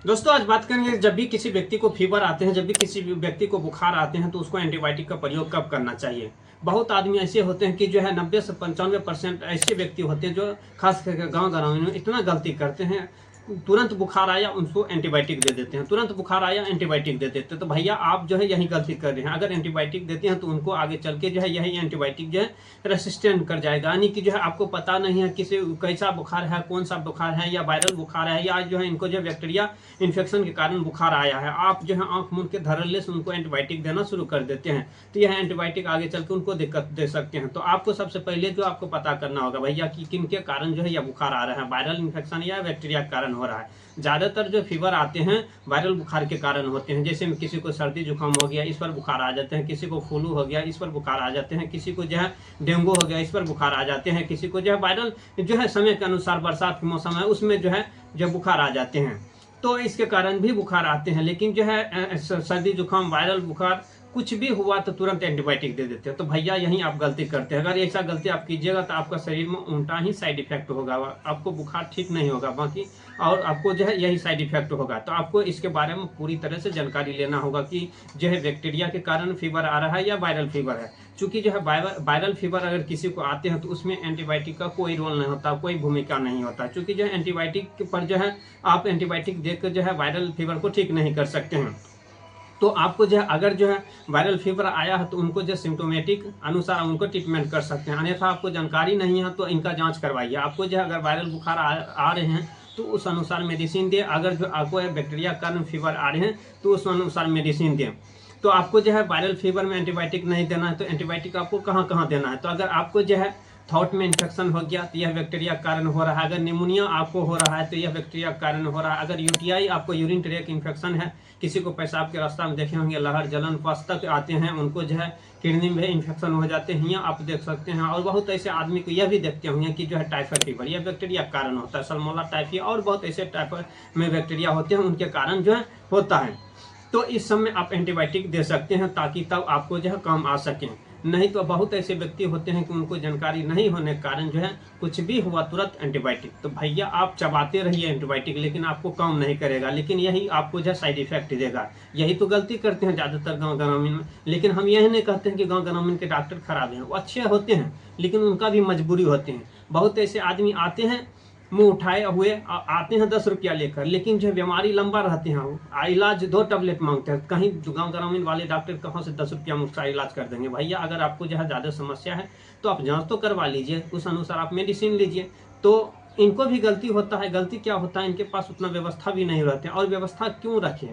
दोस्तों आज बात करेंगे, जब भी किसी व्यक्ति को फीवर आते हैं, जब भी किसी भी व्यक्ति को बुखार आते हैं तो उसको एंटीबायोटिक का प्रयोग कब करना चाहिए। बहुत आदमी ऐसे होते हैं कि जो है 90 से 95% ऐसे व्यक्ति होते हैं जो खास करके गाँव में इतना गलती करते हैं। तुरंत बुखार आया उनको एंटीबायोटिक दे देते हैं, तुरंत बुखार आया एंटीबायोटिक दे देते हैं। तो भैया आप जो है यही गलती कर रहे हैं। अगर एंटीबायोटिक देते हैं तो उनको आगे चल के जो है यही एंटीबायोटिक जो है रेसिस्टेंट कर जाएगा, यानी कि जो है आपको पता नहीं है किसी कैसा बुखार है, कौन सा बुखार है, या वायरल बुखार है, या जो है इनको जो बैक्टीरिया इन्फेक्शन के कारण बुखार आया है। आप जो है आंख मूंद के धड़ल्ले से उनको एंटीबायोटिक देना शुरू कर देते हैं, तो यह एंटीबायोटिक आगे चल के उनको दिक्कत दे सकते हैं। तो आपको सबसे पहले जो आपको पता करना होगा भैया कि किन के कारण जो है यह बुखार आ रहा है, वायरल इन्फेक्शन या बैक्टीरिया के कारण हो रहा है। ज़्यादातर जो फीवर आते हैं वायरल बुखार के कारण होते हैं, जैसे किसी को सर्दी जुकाम हो गया इस पर बुखार आ जाते हैं, किसी को फ्लू हो गया इस पर बुखार आ जाते हैं, किसी को जो है डेंगू हो गया इस पर बुखार आ जाते हैं, किसी को जो है वायरल जो है समय के अनुसार बरसात के मौसम है उसमें जो है जब बुखार आ जाते हैं, तो इसके कारण भी बुखार आते हैं। लेकिन जो है सर्दी जुकाम वायरल बुखार कुछ भी हुआ तो तुरंत एंटीबायोटिक दे देते हैं। तो भैया यही आप गलती करते हैं। अगर ऐसा गलती आप कीजिएगा तो आपका शरीर में उल्टा ही साइड इफेक्ट होगा, आपको बुखार ठीक नहीं होगा बाकी, और आपको जो है यही साइड इफेक्ट होगा। तो आपको इसके बारे में पूरी तरह से जानकारी लेना होगा कि जो है बैक्टीरिया के कारण फीवर आ रहा है या वायरल फीवर है। चूंकि जो है वायरल फीवर अगर किसी को आते हैं तो उसमें एंटीबायोटिक का कोई रोल नहीं होता, कोई भूमिका नहीं होता। चूंकि जो है एंटीबायोटिक पर जो है आप एंटीबायोटिक देकर जो है वायरल फीवर को ठीक नहीं कर सकते हैं। तो आपको जो है अगर जो है वायरल फीवर आया है तो उनको जो सिम्टोमेटिक अनुसार उनको ट्रीटमेंट कर सकते हैं। अन्यथा आपको जानकारी नहीं है तो इनका जांच करवाइए। आपको जो है अगर वायरल बुखार आ रहे हैं तो उस अनुसार मेडिसिन दें। अगर जो आपको बैक्टीरिया के कारण फीवर आ रहे हैं तो उस अनुसार मेडिसिन दें। तो आपको जो है वायरल फीवर में एंटीबायोटिक नहीं देना है, तो एंटीबायोटिक आपको कहाँ कहाँ देना है। तो अगर आपको जो है थ्रोट में इन्फेक्शन हो गया तो यह बैक्टीरिया के कारण हो रहा है। अगर निमोनिया आपको हो रहा है तो यह बैक्टीरिया के कारण हो रहा है। अगर यूटीआई आपको यूरिन ट्रैक इन्फेक्शन है, किसी को पेशाब के रास्ता में देखे होंगे लहर जलन पस तक आते हैं, उनको जो है किडनी में इन्फेक्शन हो जाते हैं, यहाँ आप देख सकते हैं। और बहुत ऐसे आदमी को यह भी देखते होंगे कि जो है टाइफाइड फीवर, यह बैक्टीरिया के कारण होता है। सल्मोनेला टाइफी और बहुत ऐसे टाइफाइड में बैक्टीरिया होते हैं, उनके कारण जो है होता है। तो इस समय आप एंटीबायोटिक दे सकते हैं ताकि तब आपको जो है काम आ सकें। नहीं तो बहुत ऐसे व्यक्ति होते हैं कि उनको जानकारी नहीं होने के कारण जो है कुछ भी हुआ तुरंत एंटीबायोटिक। तो भैया आप चबाते रहिए एंटीबायोटिक, लेकिन आपको काम नहीं करेगा, लेकिन यही आपको जो है साइड इफेक्ट देगा। यही तो गलती करते हैं ज़्यादातर गाँव ग्रामीण में। लेकिन हम यही नहीं कहते हैं कि गाँव ग्रामीण के डॉक्टर खराब हैं, वो अच्छे होते हैं लेकिन उनका भी मजबूरी होते हैं। बहुत ऐसे आदमी आते हैं मुंह उठाए हुए आते हैं 10 रुपया लेकर, लेकिन जो बीमारी लंबा रहते हैं इलाज 2 टैबलेट मांगते हैं। कहीं गाँव ग्रामीण वाले डॉक्टर कहाँ से 10 रुपया मुफ्त का इलाज कर देंगे। भैया अगर आपको जो है ज़्यादा समस्या है तो आप जांच तो करवा लीजिए, उस अनुसार आप मेडिसिन लीजिए। तो इनको भी गलती होता है। गलती क्या होता है, इनके पास उतना व्यवस्था भी नहीं रहते। और व्यवस्था क्यों रखें,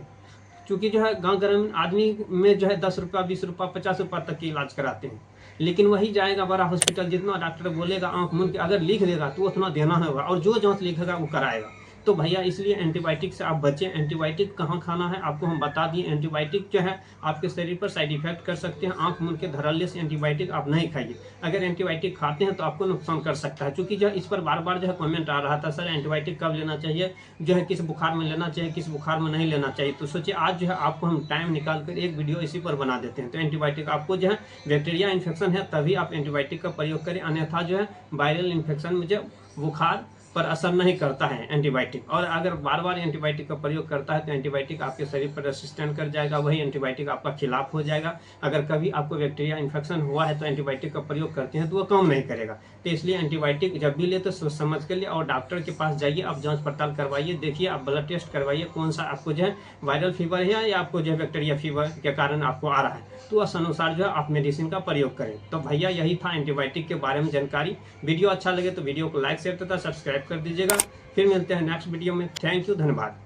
क्योंकि जो है गांव ग्रामीण आदमी में जो है 10 रुपया 20 रुपया 50 रुपया तक के इलाज कराते हैं। लेकिन वही जाएगा बड़ा हॉस्पिटल, जितना डॉक्टर बोलेगा आंख मूंद के अगर लिख देगा तो उतना देना होगा, और जो जांच लिखेगा वो कराएगा। तो भैया इसलिए एंटीबायोटिक से आप बचें। एंटीबायोटिक कहाँ खाना है आपको हम बता दिए। एंटीबायोटिक जो है आपके शरीर पर साइड इफेक्ट कर सकते हैं। आंख मूंद के धड़ल्ले से एंटीबायोटिक आप नहीं खाइए। अगर एंटीबायोटिक खाते हैं तो आपको नुकसान कर सकता है। चूंकि जो इस पर बार बार जो है कमेंट आ रहा था, सर एंटीबायोटिक कब लेना चाहिए, जो है किस बुखार में लेना चाहिए, किस बुखार में नहीं लेना चाहिए। तो सोचिए आज जो है आपको हम टाइम निकाल कर एक वीडियो इसी पर बना देते हैं। तो एंटीबायोटिक आपको जो है बैक्टीरिया इन्फेक्शन है तभी आप एंटीबायोटिक का प्रयोग करें, अन्यथा जो है वायरल इन्फेक्शन में जो बुखार पर असर नहीं करता है एंटीबायोटिक। और अगर बार बार एंटीबायोटिक का प्रयोग करता है तो एंटीबायोटिक आपके शरीर पर रेसिस्टेंट कर जाएगा, वही एंटीबायोटिक आपका खिलाफ हो जाएगा। अगर कभी आपको बैक्टीरिया इन्फेक्शन हुआ है तो एंटीबायोटिक का प्रयोग करते हैं तो वो काम नहीं करेगा। तो इसलिए एंटीबायोटिक जब भी ले तो सोच समझ कर लिए और डॉक्टर के पास जाइए, आप जांच पड़ताल करवाइए, देखिए आप ब्लड टेस्ट करवाइए कौन सा आपको जो है वायरल फीवर है या आपको जो है बैक्टीरिया फीवर के कारण आपको आ रहा है, तो उस अनुसार जो है आप मेडिसिन का प्रयोग करें। तो भैया यही था एंटीबायोटिक के बारे में जानकारी। वीडियो अच्छा लगे तो वीडियो को लाइक शेयर तथा सब्सक्राइब कर दीजिएगा। फिर मिलते हैं नेक्स्ट वीडियो में। थैंक यू, धन्यवाद।